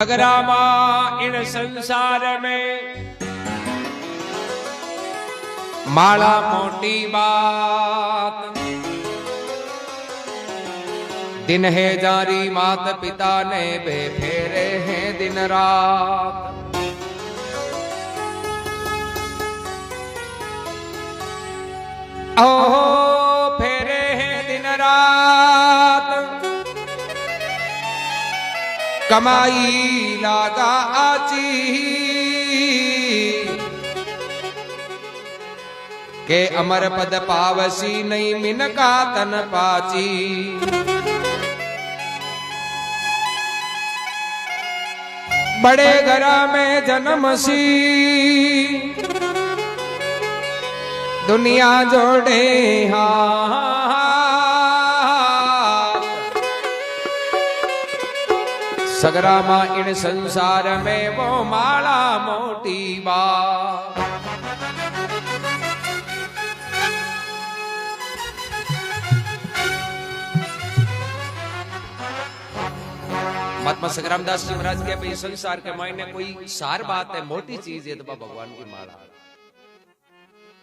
सगरामा इन संसार में माला मोटी बात। दिन है जारी मात पिता ने बेफेरे हैं दिन रात। ओहो फेरे हैं दिन रात। कमाई लागा आची के अमर पद पावसी नहीं मिनका तन पाची। बड़े घरा में जन्म सी दुनिया जोड़े हाँ। सगरामा इन संसार में वो माला मोटी बात। महात्मा सगरामदास जी महाराज के भाई संसार के मायने कोई सार बात है, मोटी चीज है तो भगवान की माला।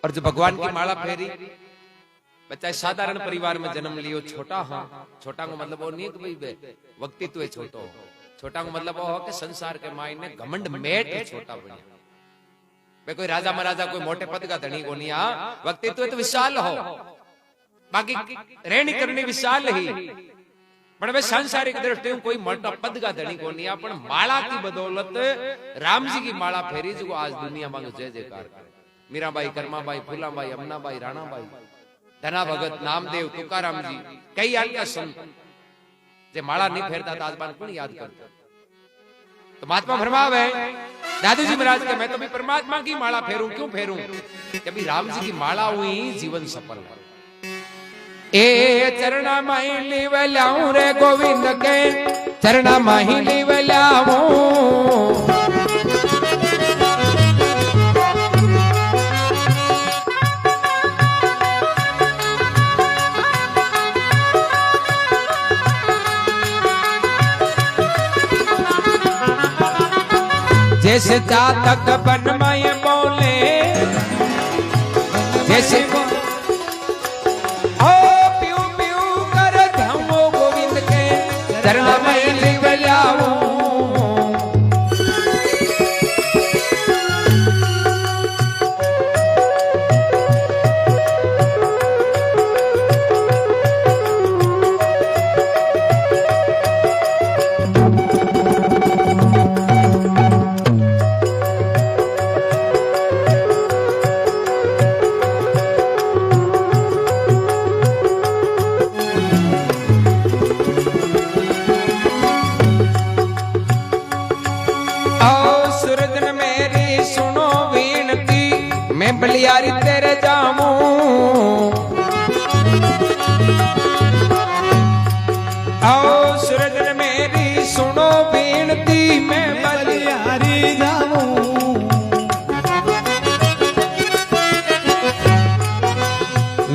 और जो भगवान की माला फेरी, बच्चा साधारण परिवार में जन्म लियो, छोटा हाँ छोटा को मतलब वो नहीं कि भाई व्यक्तित्व है छोटो। छोटा को मतलब वो हो कि संसार के मायने घमंड मेट छोटा बने। वे कोई राजा महाराजा कोई मोटे पद का धनी को नहीं, हाँ व्यक्तित्व तो विशाल हो, बाकी रहनी करनी विशाल ही। पण वे सांसारिक दृष्टि में कोई मोटा पद का धनी को नहीं। पण माला की बदौलत राम जी की माला फेरी जो आज दुनिया में जय जयकार करे। मीराबाई, कर्माबाई, फूलाबाई, अमनाबाई, राणाबाई, धना भगत, नामदेव, तुकाराम जी, कई अन्य संत जे माला नहीं फेरता था, आज बात कौन याद करता। तो महात्मा फरमावे दादू जी महाराज के मैं तो भी परमात्मा की माला फेरूं। क्यों फेरूं? कि भी राम जी की माला हुई जीवन सफल है। ए चरणा माहिली वलाऊं रे गोविंद के, चरणा माहिली वलाऊं। जैसे जातक बनमय बोले, जैसे ओ प्यू प्यू कर धमो गोविंद के चरण में लिव लाऊं। बलियारी तेरे जामू, आओ सूरज मेरी सुनो बीनती, मैं बलियारी जाऊं।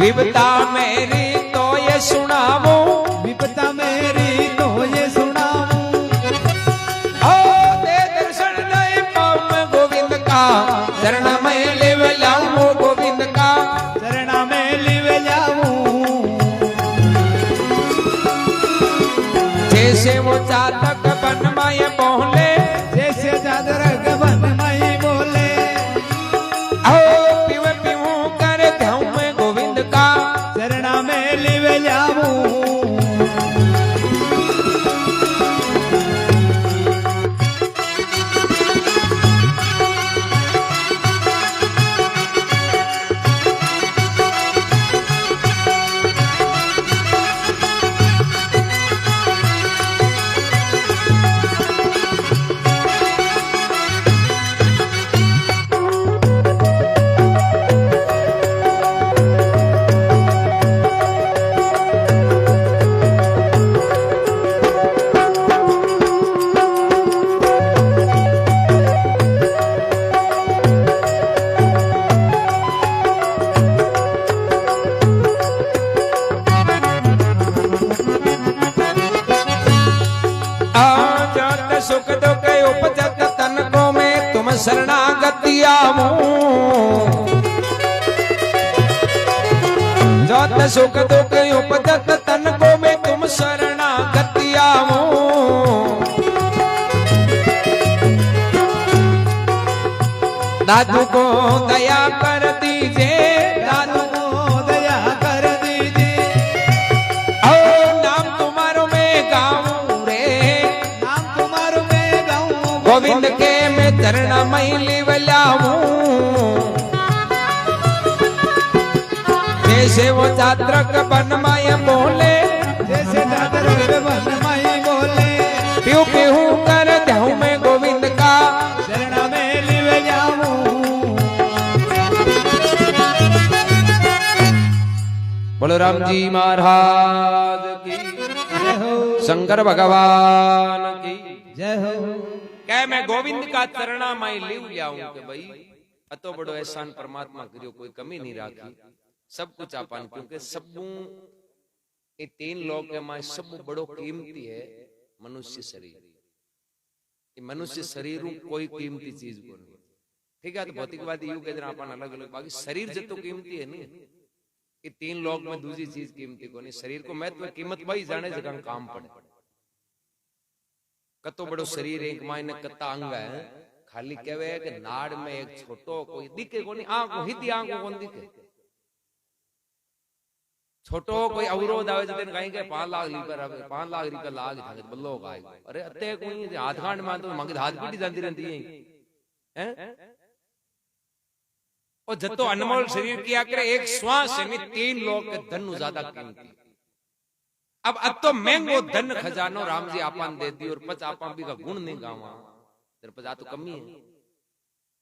विपता मेरी तो ये सुनावो, विपता मेरी तो ये सुनावो। आओ दे दर्शन नए पाऊं मैं गोविंद का, चरण में गोविंद का चरणा में लिव जाऊं। जैसे वो जातक बनमय बोले, जैसे जातक बनमय बोले, आओ पिव पिव कर ध्याऊं मैं गोविंद का, चरणा में लिव जाऊं। उपजत तन को में तुम शरणागति आवो जोत सुख दुख उपजत तन को में तुम शरणागति आवो दादू को दया कर दीजिए दादू को दया कर दीजिए ओ नाम तुम्हारो मैं गाऊं रे नाम तुम्हारो मैं गाऊं गोविंद के मैं चरण मैली बलाऊं जैसे वो चात्रक बन माय बोले जैसे चात्रक बन माय बोले प्यू प्यू कर जाऊं मैं गोविंद का चरण मैली बजाऊं बोलो राम जी महाराज की जय हो शंकर भगवान की जय हो कह मैं गोविंद का चरणा माई लिव जाऊं के भाई अतो बड़ो एहसान परमात्मा करियो कोई कमी नहीं राखी सब कुछ आपन क्योंकि सबू ये तीन लोग के मां सब बड़ो कीमती है मनुष्य शरीर ये मनुष्य शरीर कोई कीमती चीज को नहीं ठीक है तो भौतिकवादी युग के अपन अलग अलग बाकी शरीर जतो कीमती है नहीं ये तीन लोग में दूसरी चीज कीमती को नहीं शरीर को महत्व कीमत भाई जाने जगह काम पड़े कतो बड़ो शरीर एक मायने कत्ता अंग है खाली कहवे कि नाड़ में एक छोटो कोई दिखे को नहीं आंख हिती आंख को दिखे छोटो कोई अवरोध आवे जते कहीं के 5 लाख लीटर 5 लाख रुपया लाग थाके बल्लो गाय अरे अते कोई हाथ खांड में तो मंगे हाथ पीटी जाती रहती है हैं और जतो अनमोल शरीर किया करे एक श्वास में 3 लोग के धन ज्यादा कीमती अब तो महंगो धन खजानो राम जी आपन दे दी और पच आपन भी का गुण नहीं गावा तेरे पचा तो कमी है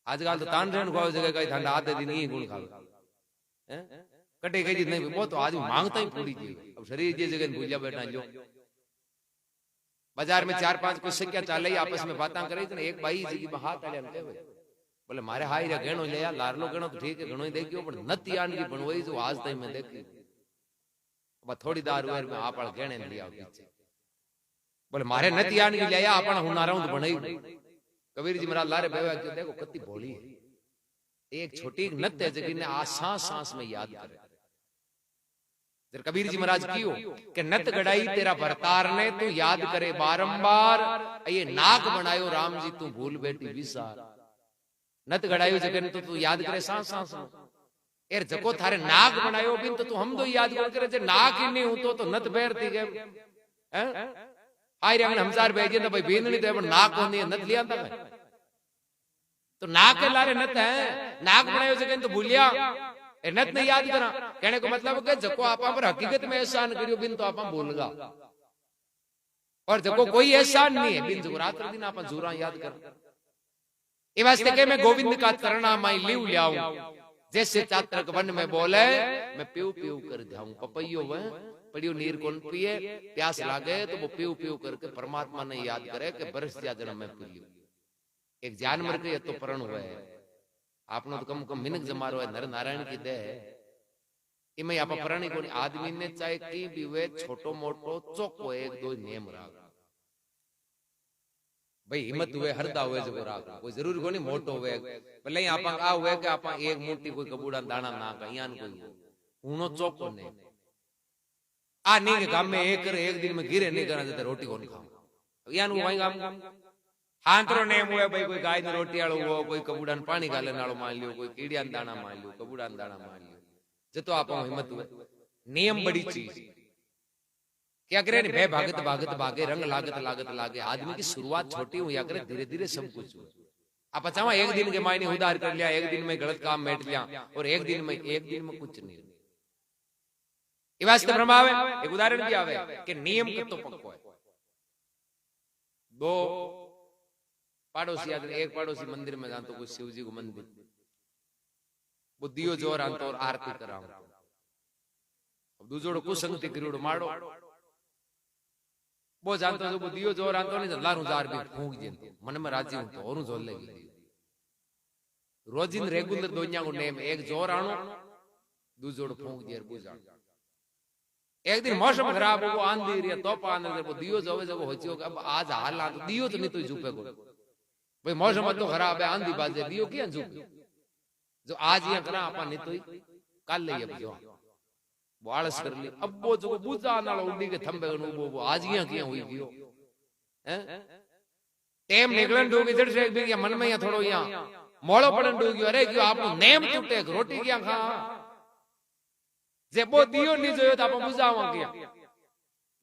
आजकल तो तान रहन खाओ जगह कहीं ठंडा आते दिन ही गुण खाओ हैं कटे गई नहीं वो तो आज मांगता ही पूरी जी अब शरीर जी जगह भूलिया बैठा जो बाजार में 4-5 कुछ क्या चाले आपस में बातें करे तो एक भाई जी की हाथ आले के बोले मारे हाई रे गणो ले यार लारलो गणो तो ठीक है गणो ही देखियो पर नती आन की बनवाई जो आज तक मैं देखी अब थोड़ी दार वेर में आपड़ गणे लिया पीछे बोले मारे नती आन की ले या आपन हुनारा तो बनाई कबीर जी महाराज लारे बेवा क्यों देखो कितनी भोली है एक छोटी नत है जगह ने आसान सांस में याद करे जब कबीर जी महाराज कियो कि नत गड़ाई तेरा भरतार ने तू याद करे बारंबार ये नाक बनायो राम जी तू भूल बैठी विसार नत गड़ायो जगह तो तू याद करे सांस सांस एर जको थारे नाक बनायो बिन तो तू हम दो याद करे जे नाक ही नहीं हो तो नत बैर थी गए हैं आई रे हमसार भेजे तो भाई बीननी तो नाक होनी है नत लिया था तो नाक के लारे नत है नाक बनायो जगह तो भूलिया ए नत नहीं याद करा कहने को मतलब कि जको आपा पर हकीकत में एहसान करियो बिन तो आपा भूलगा और जको कोई एहसान नहीं है बिन जो रात दिन आपा जूरा याद कर ए वास्ते के मैं गोविंद का चरणा माई लिव लाऊं जैसे चात्रक वन में बोले मैं पीऊ पीऊ कर जाऊं पपैयो वह पड़ियो नीर कौन पिए प्यास लागे तो वो पीऊ पीऊ करके परमात्मा ने याद करे कि बरस जा जन्म में पियो एक जानवर के तो प्रण हुआ है आपनो तो कम कम मिनक जमारो है नर नारायण की दे इमे आप प्राणी को आदमी ने चाहे की भी वे छोटो मोटो चौको एक दो नियम राख भाई हिम्मत हुए हरदा हुए जो राख कोई जरूरी को नहीं मोटो हुए भले आप आ हुए कि आप एक मोटी कोई कबूड़ा दाना ना का यान कोई ऊनो चौको ने आ नहीं के गाम में एक दिन में गिरे नहीं करना देते रोटी कौन खाओ यान वो वही गाम हांतरो ने मुए भाई कोई गाय ने रोटी आलो वो कोई कबूड़ा ने पानी गाले नालो मान लियो कोई कीड़िया ने दाना मान लियो कबूड़ा ने दाना मान लियो जतो आप हिम्मत हुए नियम बड़ी चीज क्या करे नहीं भागत भागत भागे रंग लागत लागत लागे आदमी की शुरुआत छोटी हुई करे धीरे धीरे सब कुछ आप चाहो एक दिन के मायने उधार कर लिया एक दिन में गलत काम बैठ लिया और एक दिन में कुछ नहीं वास्ते ब्रह्मा एक उदाहरण भी आवे कि नियम को तो पक्को है दो पड़ोसी एक पड़ोसी मंदिर में जातो कोई शिव जी को मंदिर वो दियो जोर आंतो और आरती कराओ अब दूजोड़ो कुसंगति करियोड़ो माड़ो वो जानतो जो दियो जोर आंतो नहीं लारू जार भी फूंक जेंतो मन में राजी हूं तो औरू जोर लगी रोजिन रेगुलर दोन्या को नेम एक जोर आनो दूजोड़ो फूंक दियर बुझा एक दिन मौसम खराब हो आंधी रे तोफान रे वो दियो जोवे जो होचियो अब आज हाल तो दियो तो नहीं तो जुपे को भाई मौसम तो खराब है, आंधी बाजे दियो क्या झूक जो आज यहाँ करा आपा नहीं तो कल ले अब जो वो आलस कर ली अब वो जो बुझा नाल उड़ी के थंबे वो आज यहाँ किया हुई गयो हैं टेम निकलन डूगी जड़ से भी मन में यहाँ थोड़ो यहाँ मोड़ो पड़न डूगी अरे क्यों आपको नेम टूटे रोटी क्या खा जे वो दियो नहीं जो तो आप बुझावा किया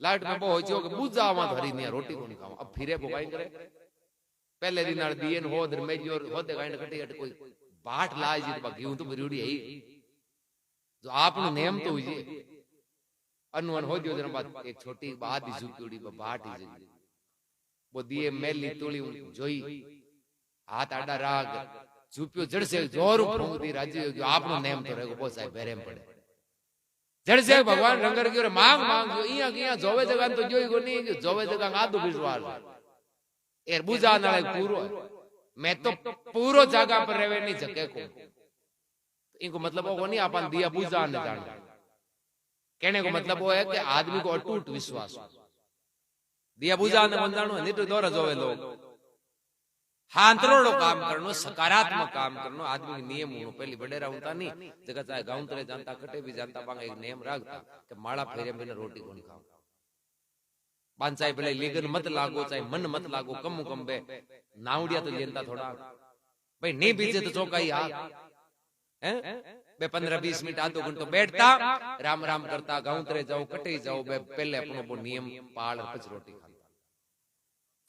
लाइट में वो हो जो कि बुझावा धरी नहीं रोटी को नहीं खावा अब फिरे वो काई करे पहले दिन नाल दिए न होदर मेजोर होदे काई कटी हट कोई बाट लाए जी तो घी तो बरियोड़ी है जो आपनो नेम तो हुई अनुवन हो दियो दिन बाद एक छोटी बात ही झुकीड़ी बाट ही जगी वो दिए मेली तुली जोई हाथ आड़ा राग झुपियो जड़ से जोर फूंक दी राजी हो गयो आपनो नेम तो रहेगो बहुत साहब बेरेम पड़े जड़ से भगवान रंगर की मांग मांग जो इया किया जोवे जगह तो जोई को नहीं जोवे जगह आदो विश्वास एर बुझा नाले पूरो मैं तो पूरो जगह पर रहवे नहीं जके को इनको मतलब वो नहीं अपन दिया बुझा न जान कहने को मतलब वो है कि आदमी को अटूट विश्वास दिया बुझा न बंधाणो नहीं तो दौरा जोवे लोग हांतरोड़ो काम करनो सकारात्मक काम करनो आदमी के नियम होनो पहली बडेरा होता नहीं जगह चाहे गांव तरे जानता कटे भी जानता पांग एक नियम रखता कि माड़ा फेरे बिना रोटी को नहीं खाओ बान चाहे भले लेगन मत लागो चाहे मन मत लागो कम कम बे नावड़िया तो लेनता थोड़ा भाई नहीं बीजे तो चौका ही हाथ हैं बे 15-20 मिनट आधो घंटो बैठता राम राम करता गांव तरे जाओ कटे जाओ बे पहले अपनो वो नियम पाल पच रोटी खाता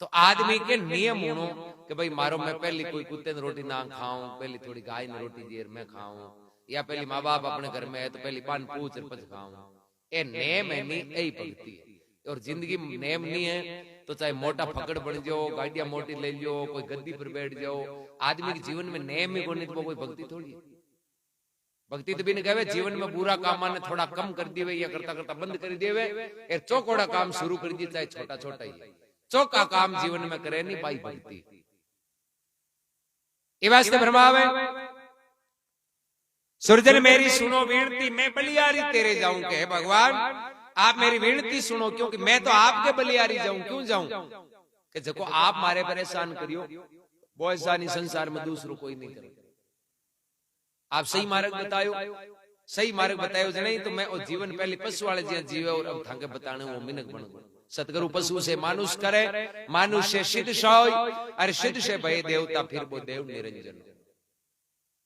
तो आदमी के नियम होनो कि भाई मारो मैं पहली कोई कुत्ते ने रोटी ना खाऊं पहली थोड़ी गाय ने रोटी देर में खाऊं या पहली माँ बाप अपने घर में है तो पहली पान पूछ पच खाऊं ए नेम है नहीं यही भक्ति है और जिंदगी में नेम नहीं है तो चाहे मोटा फकड़ बन जाओ गाड़िया मोटी ले लो कोई गद्दी पर बैठ जाओ आदमी के जीवन में नेम ही कोई तो कोई भक्ति थोड़ी है भक्ति तो भी नहीं कहे जीवन में बुरा काम आने थोड़ा कम कर दिए या करता करता बंद कर दिए चौकोड़ा काम शुरू कर दिए चाहे छोटा छोटा ही चौका काम जीवन में करे नहीं पाई भक्ति वास्ते भरमावे सुरजन मेरी सुनो विनती मैं बलियारी तेरे जाऊं के भगवान आप मेरी विनती सुनो क्योंकि मैं तो आपके बलियारी जाऊं क्यों जाऊं कि देखो आप मारे परेशान करियो वो एहसानी संसार में दूसरों कोई नहीं करे आप सही मार्ग बतायो सही मार्ग बतायो नहीं तो मैं और जीवन पहले पशु वाले जीवे और अब थाके बताने वो मिनक बन गो सतगुरु पशु से मानुष करे मानुष से सिद्ध सोय और सिद्ध से भय देवता फिर वो देव निरंजन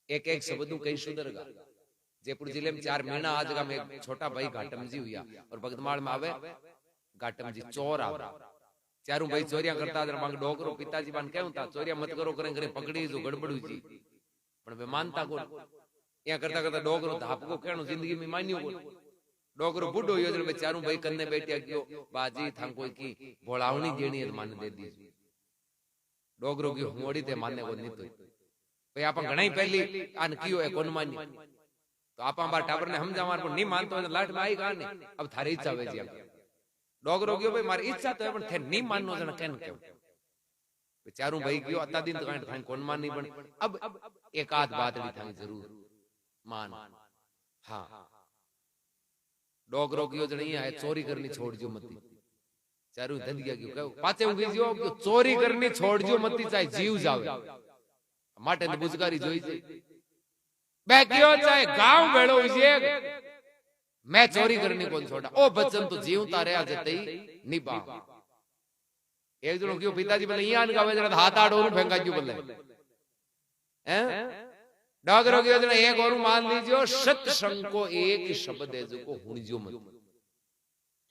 एक एक शब्द कई सुधरगा जयपुर जिले में 4 महीना आज का में एक छोटा भाई घाटम जी हुआ और भगतमाल में आवे घाटम जी चोर आवे चारों भाई चोरियां करता मांग डोकरो पिताजी बान कहूं था चोरियां मत करो करें करे पकड़ी जो गड़बड़ू जी पण वे मानता को या करता करता डोकरो धाप को कहनो जिंदगी में मान्यो को डोकरो बुड्ढो योजन में चारों भाई कन्ने बैठिया गयो बाजी थां कोई की भोलावनी देनी है मान दे दी डोकरो की मोड़ी ते मानने को नहीं तो भाई आपन घणाई पहली आन कियो है कोन मानी तो आपा बार टाबर ने हम जमार को नहीं मानतो तो लाट में आई गाने अब थारी इच्छा वे जी डोकरो गयो भाई मारी इच्छा तो है पण थे नहीं माननो जण केन के चारों भाई गयो अता दिन तो काई कोन मानी पण अब एक आध बात भी थांग जरूर मान हां डोगरो कियो जणी है चोरी करनी छोड़ जो मती चारू धंधिया क्यों कहो पाछे उगी जो चोरी करनी छोड़ जो मती चाहे जीव जावे माटे ने बुझकारी जोई जे बे क्यों चाहे गांव भेड़ो जे मैं चोरी करनी कोन छोड़ा ओ बच्चन तो जीवता रहा जतई निभा एक जणो क्यों पिताजी बोले यान गावे जरा हाथ आड़ो नु फेंका जो बोले हैं डोगरो की योजना एक और मान लीजिए सत्संग को एक शब्द है जो हुणिजो मत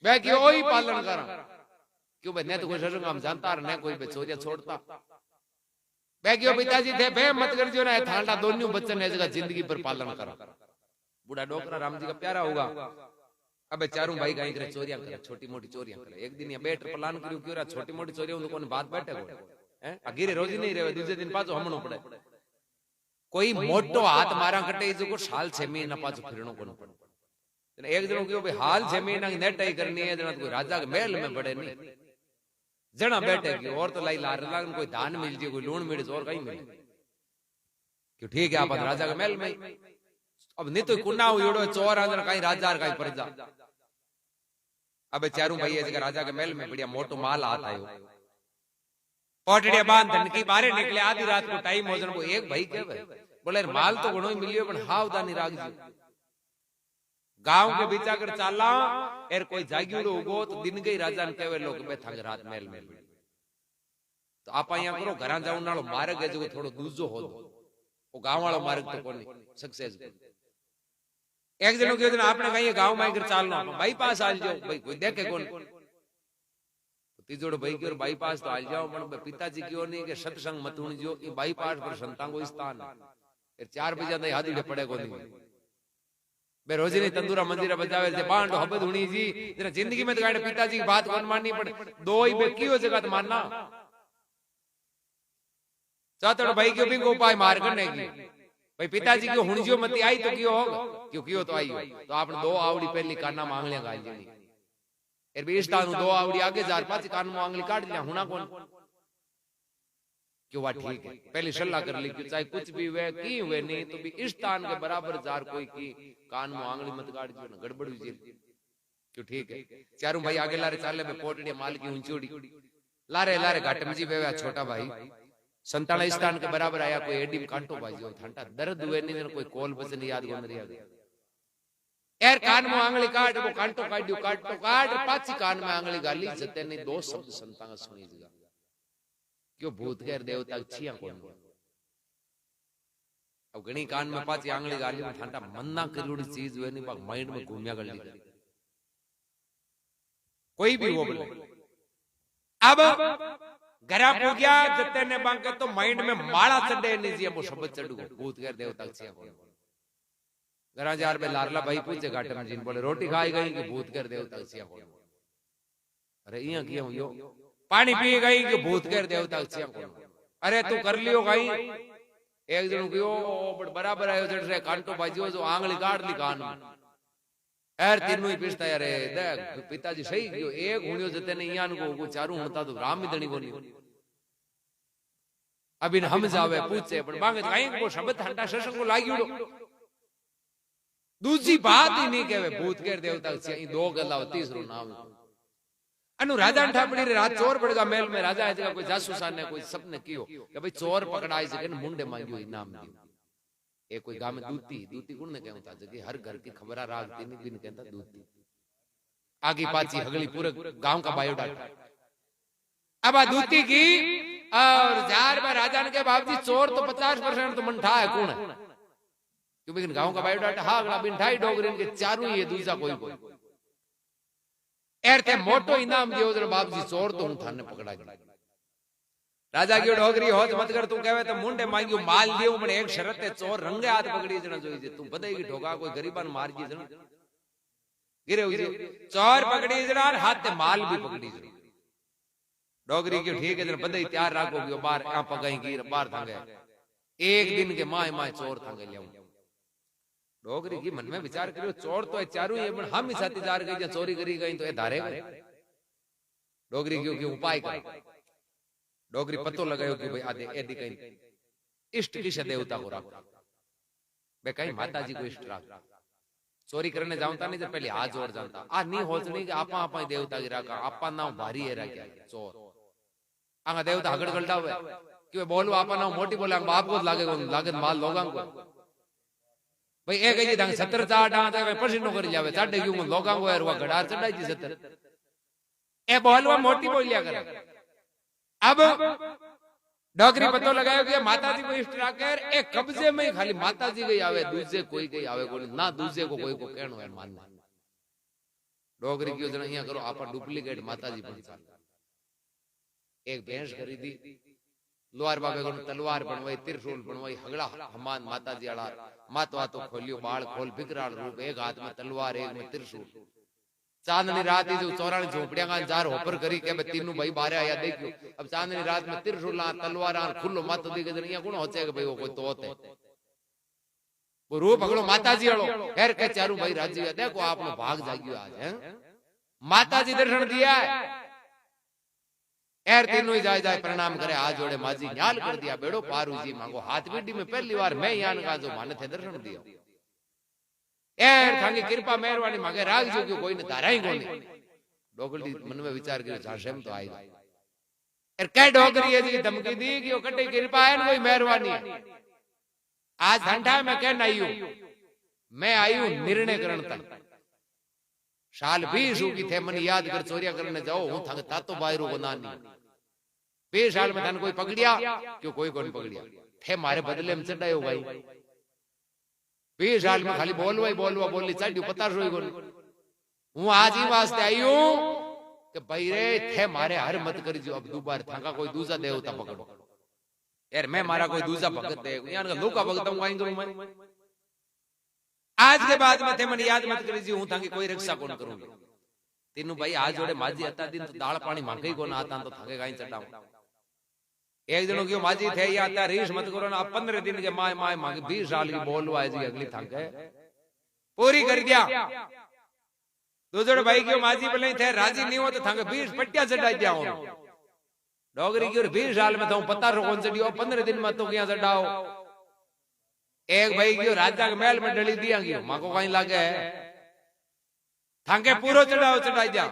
मैं क्यों ही पालन करा क्यों मैं तो कोई सत्संग हम जानता न कोई बेचोरिया छोड़ता मैं क्यों पिताजी थे बे मत कर जो ना थांडा दोनों बच्चन है जगह जिंदगी पर पालन करा बूढ़ा डोकरा राम जी का प्यारा होगा अब चारों भाई कहीं करे चोरियां करे छोटी मोटी चोरियां करे एक दिन ये बैठ प्लान करियो क्यों छोटी मोटी चोरियां तो कोई बात बैठे को हैं अगीरे रोज नहीं रहे दूसरे दिन पाछो हमणो पड़े कोई मोटो हाथ मारा कटे जो को साल 6 महीना पाछो फिरणो कोन पड़े एक जणो क्यों भाई हाल 6 महीना की नेटाई करनी है जना कोई राजा के महल में बड़े नहीं जना बैठे की और तो लाई लार लागन कोई दान मिल जे कोई लूण मिल और कहीं मिल क्यों ठीक है आप राजा के महल में अब नहीं तो कुन्ना उड़ो चोर अंदर कहीं राजा और कहीं प्रजा अब चारों भाई है राजा के महल में बढ़िया मोटो माल आता है पोटड़िया बांध धनकी बारे निकले आधी रात को टाइम हो जन एक भाई के बोले माल तो घणो ही मिलियो पण हावदानी राखजो। गांव के बीच अगर चाला एर कोई जाग्यूड़ो उगो तो दिन गई राजा ने कहे लोग बे थंग रात मेल मेल तो आप अहियां करो घरा जाऊं नालो मार्ग है जो थोड़ो दूजो हो वो गांव वालो मार्ग तो कोनी सक्सेस एक जनो कहो आपने कहीं गांव में अगर चालनो बाईपास आल जाओ भाई कोई देखे कोन तीजोड़ो भाई की बाईपास तो आल जाओ पण पिताजी क्यों नहीं के सत्संग मत हुण जो ई बाईपास पर संतांगो स्थान है 4 बजे नहीं हादी पड़े कोनी बे रोजी नहीं तंदूरा मंजीरा बजावे जे बांडो हबद हुणी जी जरा जिंदगी में तो गाने पिताजी की बात कोन माननी पड़े दो ही बेकियो जगह तो मानना चातड़ भाई क्यों भी उपाय मार करने की भाई पिताजी क्यों हुणजियो मती आई तो क्यों होगा क्यों क्यों तो आई हो तो आपने दो आवड़ी पहली काना मांगलियां गाल जणी एर भी इस्तानु दो आवड़ी आगे जार पाछी कान मांगली काट लिया हुना कोन क्यों वा ठीक है पहले सलाह कर ली कि चाहे कुछ भी हुए की हुए नहीं तो भी इस्तान के बराबर जार कोई की कान में आंगली मत काट जो ना गड़बड़ हुई क्यों ठीक है चारों भाई आगे लारे चाले में पोटड़ी माल की ऊंचोड़ी लारे लारे घाट में जी बेवा छोटा भाई संताना स्थान के बराबर आया कोई एडी में कांटो भाई जो ठंडा दर्द हुए नहीं कोई कोल बचन याद को नहीं आ गया यार कान में आंगली काट वो कांटो काटियो काटो काट पाछी कान में आंगली गाली जते ने दो शब्द संताना सुनी जगा क्यों भूत गैर देवता छिया कोन अब घणी कान में पाछी आंगली गाली में ठंडा मन्ना करियोड़ी चीज हुए नहीं माइंड में घूमिया गली कोई भी वो बोले अब घरा पूग्या जते ने बांके तो माइंड में माला चढ़े नहीं जी वो शब्द चढ़ू भूत गैर देवता छिया कोन घरा जार में लारला भाई पूछे घाटे में जिन बोले रोटी खाई गई कि भूत कर देवता छिया कोन अरे इया किया यो पानी पी गई कि भूत कर देवता छिया कोन अरे तू कर लियो गई एक जन कियो बट बराबर आयो जड़ रे कांटो बाजियो जो आंगली काट ली कान यार तीनों ही पिसता यार देख पिताजी सही कियो एक हुणियो जते ने इयान को चारू हुणता तो राम ही दणी कोनी अभी हम जावे पूछे पण मांगे कहीं को शब्द ठंडा सत्संग को लागियो दूसरी बात ही नहीं कहवे भूत के देवता से दो गला तीसरो नाम अनु राजा ठापड़ी रे रात चोर पड़ेगा मेल में राजा है कोई जासूस ने कोई सबने कियो कि भाई चोर पकड़ाई से ने मुंडे मांगियो इनाम दियो ए कोई गांव में दूती दूती कुण ने कहता जगह हर घर की खबरा रागती नहीं बिन कहता दूती आगे पाछी हगली पूरे गांव का बायोडाटा अब आ दूती की और जार में राजा ने के बाबूजी चोर तो 50% तो मन ठा है कौन है क्योंकि गांव का बायोडाटा हा अगला बिनठाई डोगरीन के चारों ही दूसरा कोई कोई एरते मोटो इनाम दियो जरा बाबूजी चोर तो हूं थाने पकड़ा गया राजा की डोगरी होत मत कर तू कहवे तो मुंडे मांगियो माल दियो पण एक शर्त है चोर रंगे हाथ पकड़ी जना जोई जे तू बधाई ठोका कोई गरीबान मार जी जना गिरे हुई चोर पकड़ी जना हाथ ते माल भी पकड़ी जना डोगरी की ठीक है जना बधाई तैयार राखो गयो बाहर आ पगाई गिर बाहर थांगे एक दिन के माय माय चोर थांगे लियाऊं डोगरी की मन में विचार करियो चोर तो चारू ये पण हम ही साथी जार गई चोरी करी गई तो ए धारे डोगरी क्यों के उपाय कर डोगरी पतो लगायो कि भाई आदे एदी कहीं इष्ट किस देवता को रखो बे कहीं माताजी को इष्ट रख चोरी करने जाऊंता नहीं तो पहले हाथ जोड़ जानता आ नहीं होचनी कि आपा आपा देवता की रखा आपा नाम भारी है रखा चोर आंगा देवता हगड़ गलटा हुए कि बोलो आपा नाम मोटी बोले बाप को लागे माल लोगां को भाई एक जी ढंग 70 चार डांग तो पसीनो कर जावे साडे क्यों लोगां को यार वो गडार चढ़ाई जी 70 ए बोलवा मोटी बोल लिया कर अब डोगरी पतो लगायो कि माताजी को इष्ट राखेर ए कब्जे में खाली माताजी गई आवे दूसरे कोई गई आवे कोई ना दूसरे को कोई को कहनो है मानना डोगरी क्यों जना यहां करो आपा डुप्लीकेट माताजी बन सा एक भैंस खरीदी लोहार बाबे को तलवार बनवाई त्रिशूल बनवाई हगड़ा हमान माताजी आड़ा मातवा तो खोलियो बाल खोल बिकराल रूप एक हाथ में तलवार एक में त्रिशूल चांदनी रात जो 94 झोपड़ियां का जार होपर करी के तीनों भाई बारे आया देखियो अब चांदनी रात में त्रिशूल तलवार खुल्लो मत दी के दुनिया गुण होचे के भाई वो कोई तो होते वो रूप हगड़ो माताजी आड़ो खैर के चारू भाई राजी देखो आपनो भाग जागियो आज हैं माताजी दर्शन दिया है एर तीनों ही जाए जाए प्रणाम करे हाथ जोड़े माजी न्याल कर दिया बेड़ो पारू जी मांगो हाथ बीडी में पहली बार मैं यान का जो माने थे दर्शन दिया एर थांगी कृपा मेहरबानी मांगे राग जो क्यों कोई ने तारा ही कोनी डोगली मन में विचार करे झाशेम तो आएगा कह डोगरी जी धमकी दी कि कटे कृपा है कोई मेहरबानी है। आज ठंडा मैं कह आई हूं, मैं आई हूं निर्णय करण तक। साल 20 की थे मन याद कर चोरिया करने जाओ हूं थंग तातो बायरो को नानी 20 साल में थन कोई पकड़िया क्यों कोई कौन पकड़िया थे मारे बदले में चढ़ायो भाई 20 साल में खाली बोलवा बोली चढ़ियो पता रोई कोन हूं आज ही वास्ते आई हूं कि भाई रे थे मारे हर मत कर जो अब दोबारा थाका कोई दूसरा देवता पकड़ो यार मैं मारा कोई दूसरा भगत है यार का लोका भगत हूं आई करूं मैं आज के बाद में थे मन याद मत करी जी हूं ताकि कोई रक्षा कौन करूंगी तीनों भाई आज जोड़े माजी आता दिन तो दाल पानी मांगे ही कोन आता तो थाके गाई चढ़ाऊं एक जनो क्यों माजी थे या आता रीस मत करो ना 15 दिन के माय मांगे 20 साल की बोलवा है जी अगली थाके पूरी कर दिया दूसरे भाई क्यों माजी बोले थे राजी नहीं हो तो थाके 20 पट्टियां चढ़ा दिया हूं डोगरी की 20 साल में तो पता रो कौन चढ़ियो 15 दिन में तो क्या चढ़ाओ एक भाई क्यों राजा के महल में डली दिया क्यों मां को कहीं लागे थाके पूरो चढ़ाओ चढ़ा दिया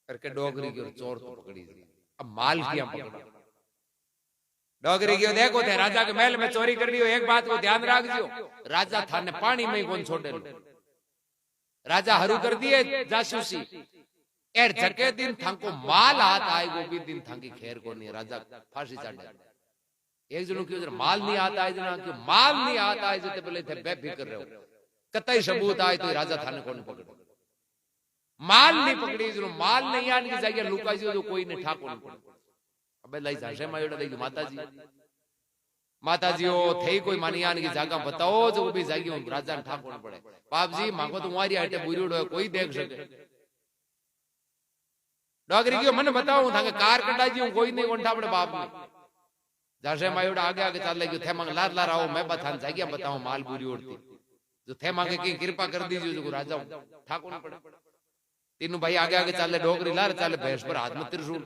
करके डोगरी की चोर तो पकड़ी अब माल किया पकड़ा डोगरी क्यों देखो थे राजा के महल में चोरी कर दी एक बात को ध्यान रखियो राजा थाने पानी में कौन छोड़े राजा हरू कर दिए जासूसी एर जके दिन थाको माल हाथ आएगो भी दिन थाकी खैर को नहीं राजा फांसी चढ़े एक जनो क्यों माल नहीं आता है जना क्यों माल नहीं आता है जते बोले थे बेफिक्र रहो कतई सबूत आए तो राजा थाने कौन पकड़ो माल नहीं पकड़ी जनो माल नहीं आने की जगह लुका जो कोई ने ठाको नहीं पकड़ो अबे लाई जाशे मायोड़ा देगी माताजी ओ थे कोई मानी आने की जगह बताओ जो भी जागी राजा ने ठाको नहीं पड़े बाप जी मांगो तुम्हारी हटे बुरीड़ो कोई देख सके डोगरी क्यों मन बताओ थाके कार कटा जी कोई नहीं कोन ठापड़े बाप ने जाशे मायोड़ा आगे आगे चल लगी थे मांग लार लार आओ मैं बता जागिया बताऊं माल बुरी उड़ती जो थे मांगे की कृपा कर दीजिए जो राजा ठाकुर न पड़े तीनों भाई आगे आगे चले डोगरी लार चले भैंस पर हाथ में त्रिशूल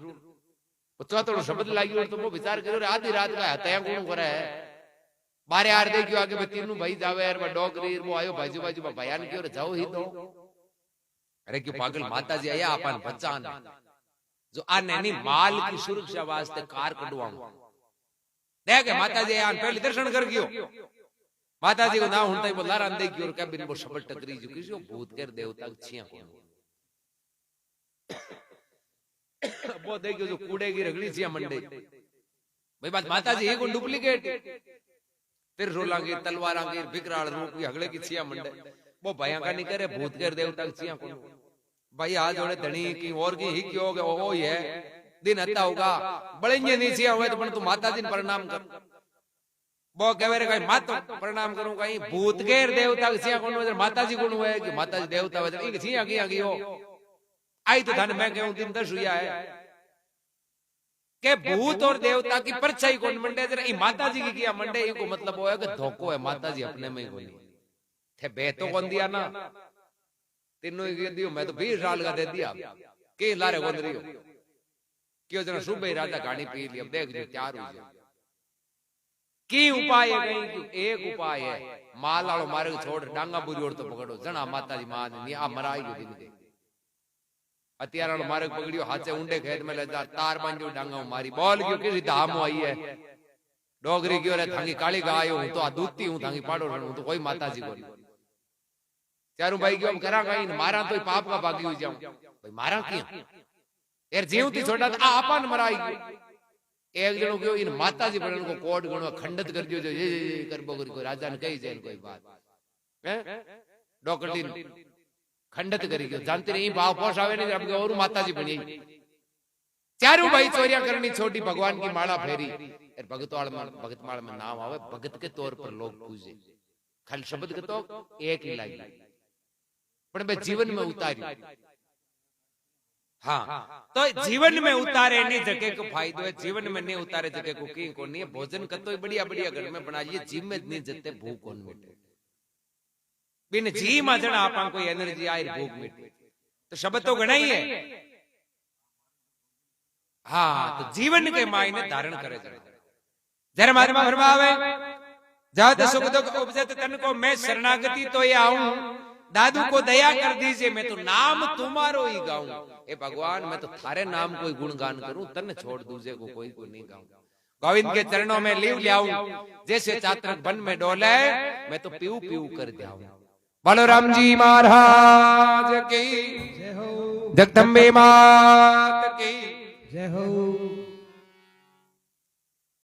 चौथो शब्द लागी और तुम विचार करो आधी रात का हत्या कौन करे है बारे यार देखियो आगे में तीनों भाई जावे यार डोगरी वो आयो बाजू बाजू बयान की और जाओ ही दो अरे क्यों पागल माता जी आया अपन बचान जो आने नहीं माल की सुरक्षा वास्ते कार कटवाऊं देखे माता जी आन पहले दर्शन कर गयो माता जी को ना हुन तई बोला रान देखियो और कैबिन वो शबल टकरी जो किसी भूत कर देवता छिया को वो देखियो जो कूड़े की रगड़ी छिया मंडे भाई बात माता जी को डुप्लीकेट फिर रोलांगे तलवारांगे विकराल रूप की हगले की छिया मंडे वो भयंकर नहीं करे भूत कर देवता छिया को भाई आज जोड़े धनी की और की ही क्यों ओ ये दिन हत्ता होगा बड़े नहीं छिया हुए तो पण तू माता जी ने प्रणाम कर वो कहे रे कहीं मातो प्रणाम करूं कहीं भूत गेर देवता छिया कोन माता जी कोन हुए कि माता जी देवता वे ई छिया की आगी हो आई तो धन मैं कहूं दिन 10 हुआ है के भूत और देवता की परछाई कौन मंडे जरा ई माता जी की किया मंडे इनको मतलब वो है कि धोखो है माता जी अपने में ही कोनी थे बे तो कौन दिया ना तीनों ही दियो मैं तो 20 साल का दे दिया के लारे कौन रही हो क्यों जना सुबह राजा गाड़ी पी ली अब देख जो तैयार हो जाए की उपाय है कहीं एक उपाय है माल वालों मार्ग छोड़ डांगा बुरी ओर तो पकड़ो जना माता जी मान नहीं आ मराई गई हथियार मार्ग पकड़ियो हाथ से ऊंडे खेत में ले जा तार बांधो डांगा मारी बोल क्यों किसी धाम आई है डोगरी की ओरे थांगी काली गाय हूं तो आ दूती हूं थांगी पाड़ो हूं तो कोई माता जी को चारों भाई क्यों करा कहीं मारा तो पाप का बागी हो जाऊं भाई मारा क्यों यार जीवती छोटा था आपन मराई एक जनो क्यों इन माता जी बड़न को कोड गणो खंडित कर दियो जो ये कर बोगरी को राजा ने कही जाए कोई बात हैं डॉक्टर दिन खंडित करी गयो जानते नहीं भाव पोष आवे नहीं अब और माता जी बनी चारों भाई चोरियां करनी छोटी भगवान की माला फेरी यार भगत माला में नाम आवे भगत के तौर पर लोग पूजे खाली शब्द के तो एक ही लाई पर मैं जीवन में उतारी हाँ तो जीवन में उतारे नहीं जगह को फायदो है जीवन में नहीं उतारे जगह को की को नहीं भोजन का तो बढ़िया बढ़िया घर में बनाइए जीव में नहीं जते भूख कौन मिटे बिन जी में जड़ा आपन कोई एनर्जी आई भूख मिटे तो शब्द तो घना ही है हाँ तो जीवन के मायने धारण करे जरा महात्मा फरमावे जात सुख दुख उपजत तन को मैं शरणागति तो ये आऊं दादू को दया कर दीजिए, मैं तो नाम तुम्हारो ही गाऊं। ए भगवान, मैं तो थारे नाम कोई गुणगान करूं, तन छोड़ दूजे को कोई को नहीं गाऊं। गोविंद के चरणों में लीव लियाऊं, जैसे चातक वन में डोले, मैं तो पीऊ पीऊ कर जाऊं। बोलो राम जी महाराज की जय हो, जगदम्बे मात की जय हो।